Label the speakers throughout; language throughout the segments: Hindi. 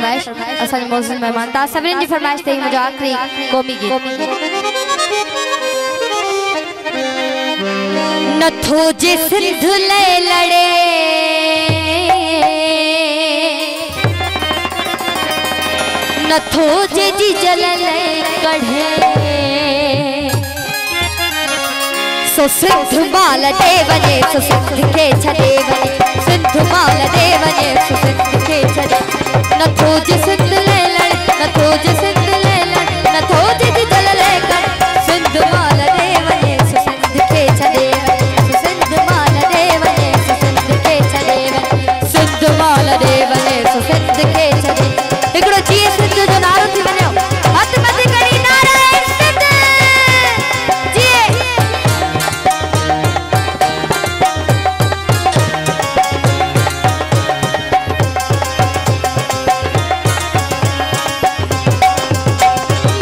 Speaker 1: फरमाइश असल मौजूद मेहमान ता सबरिन जी फरमाइश थी मुझे आखिरी कौमी गीत नथो जे सिंध ले लड़े नथो जे जी जल ले कढ़े सो सिंध माल दे वने सो सिंध के छड़े वने सिंध माल दे वने सो सिंध के छड़े नथो जे सिंध ले लड़े नथो जे सिंध ले लड़े नथो जे जी जल ले कढ़े सिंध माल दे वने सो सिंध के छड़े सो सिंध माल दे वने सो सिंध के छड़े सिंध माल दे वने सो सिंध के छड़े एकड़ो जी सिंध जो नारो थी वने हथ मथे कड़ी नारा सिंध जी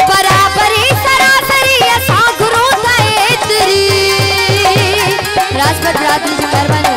Speaker 1: बराबरी सरासरी असा गुरु थाए तेरी राजपथ रात्रि जी मेहरबानी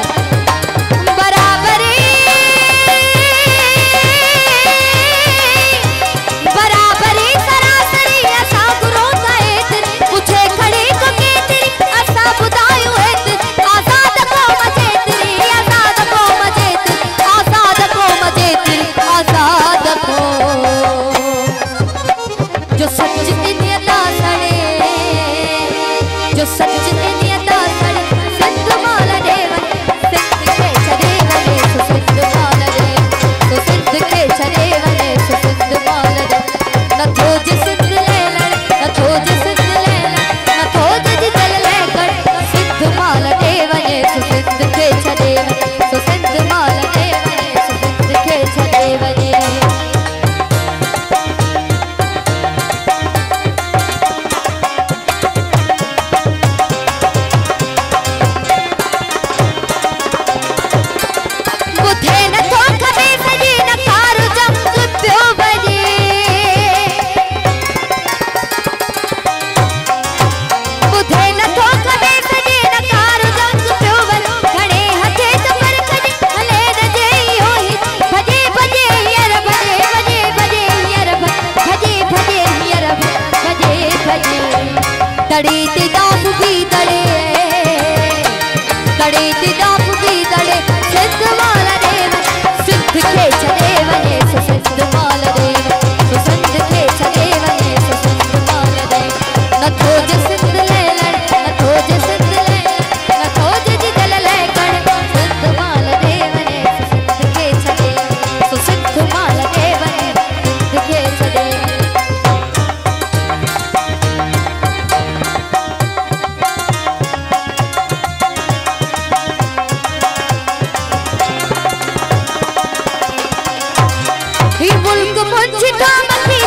Speaker 1: मुल्क मुझको मखी